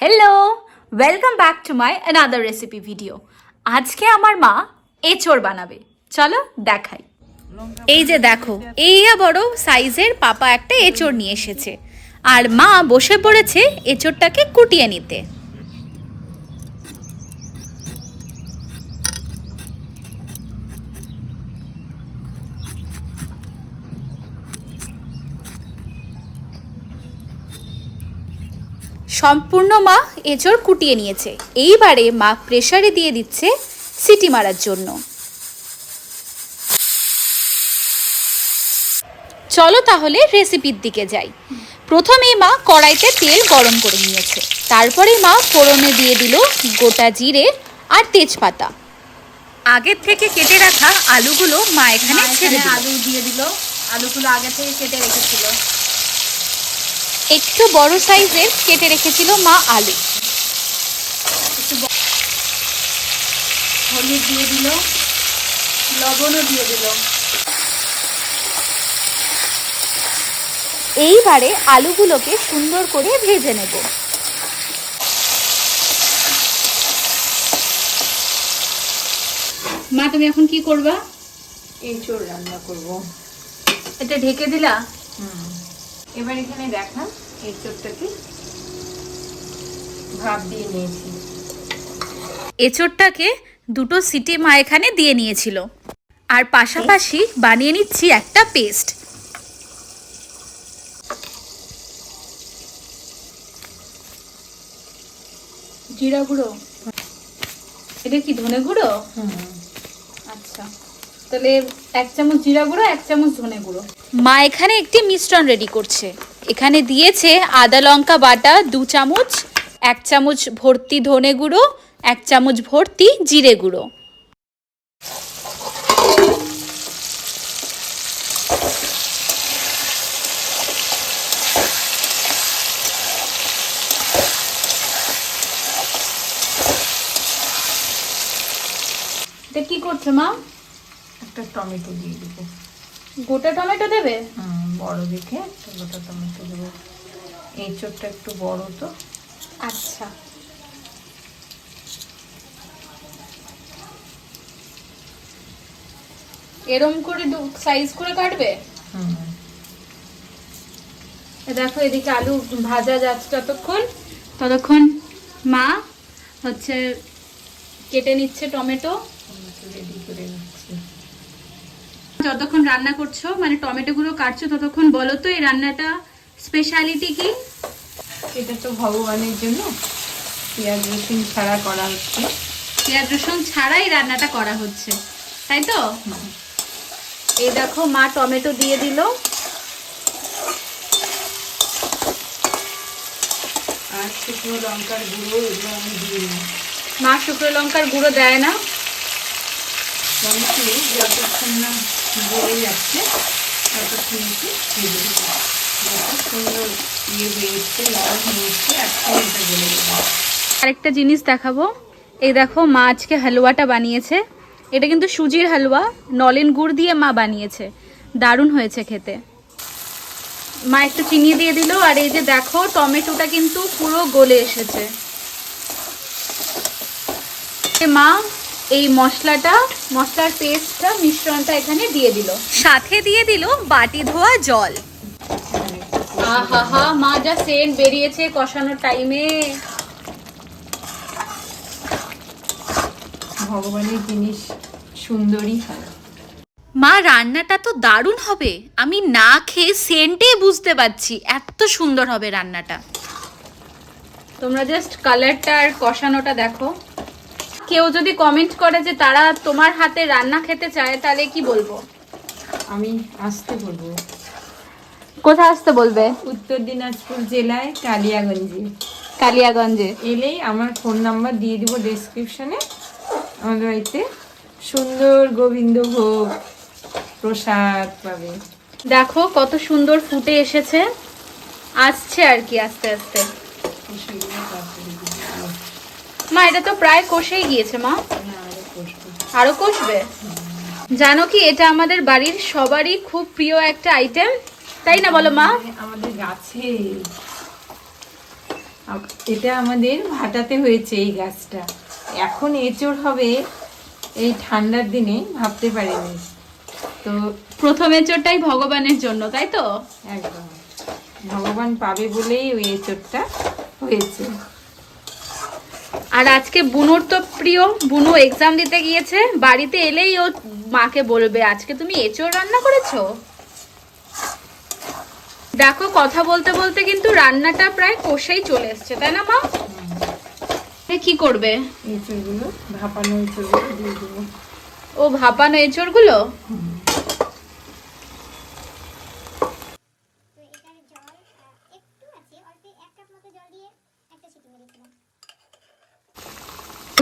Hello, welcome back to my another recipe video. আজকে আমার মা এঁচড় বানাবে, চলো দেখাই। এই যে দেখো, এইয়া বড় সাইজের পাপা একটা এঁচড় নিয়ে এসেছে আর মা বসে পড়েছে এঁচড়টাকে কুটিয়ে নিতে। সম্পূর্ণ মা এঁচড় কুটিয়ে নিয়েছে। এইবারে মা প্রেসারে দিয়ে দিচ্ছে সিটি মারার জন্য। চলো তাহলে রেসিপির দিকে যাই। প্রথমে মা কড়াইতে তেল গরম করে নিয়েছে, তারপরে মা ফোড়নে দিয়ে দিল গোটা জিরে আর তেজপাতা। আগের থেকে কেটে রাখা আলুগুলো মা এখানে ছেড়ে দিল। আলু দিয়ে দিল, আলুগুলো আগে থেকে কেটে রেখেছিল। একটু বড় সাইজের কেটে রেখেছিল মা আলু। হলুদ দিয়ে দিল, লবণও দিয়ে দিল। এইবারে আলুগুলোকে সুন্দর করে ভেজে নেব। মা তুমি এখন কি করবা? এঁচড় রান্না করব। এটা ঢেকে দিলা? এবার এখানে দেখা এঁচড়টাকে ভাপ দিয়ে নিয়েছি। এঁচড়টাকে দুটো সিটি মা এখানে দিয়ে নিয়েছিল আর পাশাপাশি বানিয়ে নিচ্ছি একটা পেস্ট। জিরা গুঁড়ো, এটা কি ধনে গুঁড়ো? আচ্ছা, তাহলে 1 চামচ জিরা গুঁড়ো, 1 চামচ ধনে গুঁড়ো। মা এখানে একটি মিশ্রণ রেডি করছে। এখানে দিয়েছে আদা লঙ্কা বাটা 2 চামচ, 1 চামচ ভর্তি ধনে গুঁড়ো, 1 চামচ ভর্তি জিরে গুঁড়ো। এটা কি করছে মা? একটা টমেটো দিয়ে দেবো। গোটা টমেটো দেবে? বড় দেখে একটা গোটা টমেটো দেবো। এঁচড়টা একটু বড় তো। আচ্ছা, এরম করে সাইজ করে কাটবে। দেখো এদিকে আলু ভাজা যাচ্ছে, ততক্ষণ মা হচ্ছে কেটে নিচ্ছে টমেটো। রেডি করে নিচ্ছি। যতক্ষণ রান্না করছো, মানে টমেটো গুলো কাটছো, ততক্ষণ বলো তো এই রান্নাটা স্পেশালিটি কি? এটা তো ভগবানের জন্য পেঁয়াজ রসুন ছাড়া করা হচ্ছে। পেঁয়াজ রসুন ছাড়াই রান্নাটা করা হচ্ছে, তাই তো? এই দেখো মা টমেটো দিয়ে দিল আর শুকনো লঙ্কার গুঁড়ো এগুলো আমি দিয়ে দিই। মা শুকনো লঙ্কার গুঁড়ো দেয় না। টমেটো যতক্ষণ না গলে যাচ্ছে ততক্ষণ একটু ভেজে দেবো। যত সুন্দর হয়ে এসছে, নরম হয়ে এসছে, একদম এটা গলে যাবে। আরেকটা জিনিস দেখাবো। এই দেখো মা আজকে হালুয়াটা বানিয়েছে। এটা কিন্তু সুজির হালুয়া, নলেন গুড় দিয়ে মা বানিয়েছে। দারুণ হয়েছে খেতে। মা একটু চিনি দিয়ে দিল। আর এই যে দেখো টমেটোটা কিন্তু পুরো গলে এসেছে। মা এই মশলার পেস্টটা, মিশ্রণটা এখানে দিয়ে দিল। সাথে দিয়ে দিল বাটি ধোয়া জল। আহা, মা যা সেন্ট বেরিয়েছে কষানোর টাইমে। ভগবানের জিনিস সুন্দরই হয়। মা রান্নাটা তো দারুণ হবে, আমি না খেয়ে সেন্টেই বুঝতে পারছি এত সুন্দর হবে রান্নাটা। তোমরা জাস্ট কালারটা আর কষানোটা দেখো। কেউ যদি কমেন্ট করে যে তারা তোমার হাতে রান্না খেতে চায়, তাহলে কি বলবো? আমি আসতে বলবো। কোথায় আসতে বলবে? উত্তর দিনাজপুর জেলায় কালিয়াগঞ্জে। এলেই আমার ফোন নাম্বার দিয়ে দিব ডেসক্রিপশনে। আমাদের বাড়িতে সুন্দর গোবিন্দভোগ প্রসাদ পাবে। দেখো কত সুন্দর ফুটে এসেছে, আসছে আর কি আস্তে আস্তে। মা এটা তো প্রায় কষেই গিয়েছে। মা আরো কষবে? জানো কি, এটা আমাদের বাড়ির সবারই খুব প্রিয় একটা আইটেম, তাই না বলো মা? আমাদের গাছে এটা আমাদের ভাটাতে হয়েছে এই গাছটা। এখন এঁচড় হবে এই ঠান্ডার দিনে ভাবতে পারিনি। তো প্রথম এঁচড়টাই ভগবানের জন্য, তাই তো? একদম ভগবান পাবে বলেই ওই এঁচড়টা হয়েছে। আর আজকে বুনুর তো প্রিয়, বুনু এক্সাম দিতে গিয়েছে, বাড়িতে এলেই ও মাকে বলবে আজকে তুমি এঁচড় রান্না করেছো। দেখো কথা বলতে বলতে কিন্তু রান্নাটা প্রায় কষেই চলে এসছে, তাই না মা? কি করবে? এঁচড়গুলো, ভাপানো এঁচড়গুলো দিয়ে দেবো। ও ভাপানো এঁচড়গুলো?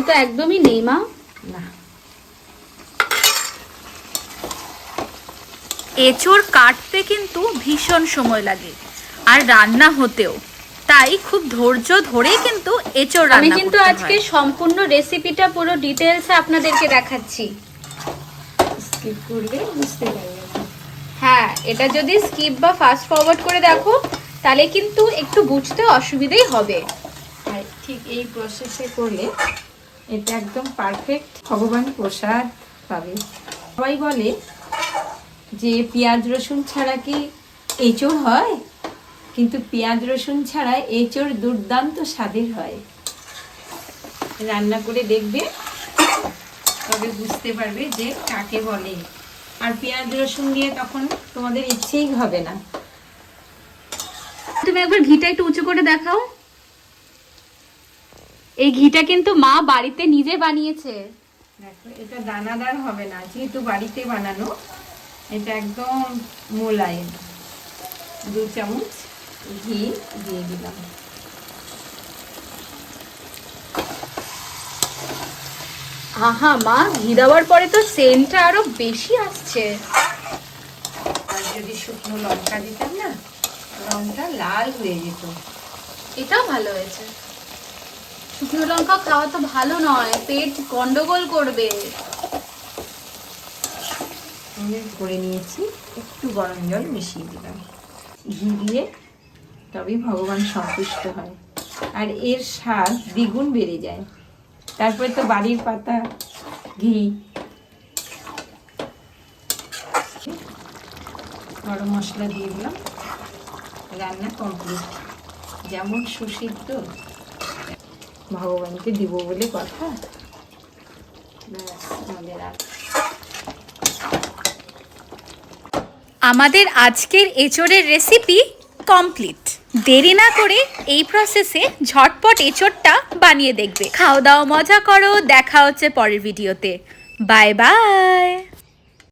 তো একদমই নেই মা। না, এঁচড় কাটতে কিন্তু ভীষণ সময় লাগে আর রান্না হতেও, তাই খুব ধৈর্য ধরেই কিন্তু এঁচড় আমি রান্না কিন্তু করতে আজকে হয়। সম্পূর্ণ রেসিপিটা পুরো ডিটেলসে আপনাদেরকে দেখাচ্ছি। স্কিপ করলে বুঝতে পারবে না। হ্যাঁ, এটা যদি স্কিপ বা ফাস্ট ফরওয়ার্ড করে দেখো তাহলে কিন্তু একটু বুঝতে অসুবিধাই হবে। আর ঠিক এই প্রসেসে করলে এটা একদম পারফেক্ট ভগবান প্রসাদ পাবে। সবাই বলে যে পেঁয়াজ রসুন ছাড়া কি এঁচড় হয়, কিন্তু পেঁয়াজ রসুন ছাড়া এঁচড় দুর্দান্ত স্বাদের হয়। রান্না করে দেখবে, তবে বুঝতে পারবে যে কাকে বলে। আর পেঁয়াজ রসুন দিয়ে তখন তোমাদের ইচ্ছেই হবে না। তুমি একবার ঘিটা একটু উঁচু করে দেখাও। এই ঘিটা কিন্তু মা বাড়িতে নিজে বানিয়েছে। দেখো, এটা দানাদার হবে না, যেহেতু বাড়িতে বানানো। এটা একদম মোলায়েম। 2 চামচ ঘি দিয়ে দিলাম। আহা মা, ঘি দেওয়ার পরে তো সেন্টটা আরো বেশি আসছে। আর যদি শুকনো লঙ্কা দিতাম না, রংটা লাল হয়ে যেত। এটাও ভালো হয়েছে। শুকনো লঙ্কা খাওয়া তো ভালো নয়, পেট গন্ডগোল করবে। আমি করে নিয়েছি, একটু গরম জল মিশিয়ে দিলাম। ঘি দিয়ে তবেই ভগবান সন্তুষ্ট হয়, আর এর স্বাদ দ্বিগুণ বেড়ে যায়। তারপরে তো বাড়ির পাতা ঘি। গরম মশলা দিয়ে দিলাম। রান্না কমপ্লিট। যেমন সুসিদ্ধ, ভগবানকে দিব বলে কথা। ব্যাস, আমাদের আর আমাদের আজকের এঁচড়ের রেসিপি কমপ্লিট। দেরি না করে এই প্রসেসে ঝটপট এঁচড়টা বানিয়ে দেখবে। খাও দাও, মজা করো। দেখা হচ্ছে পরের ভিডিওতে। Bye bye.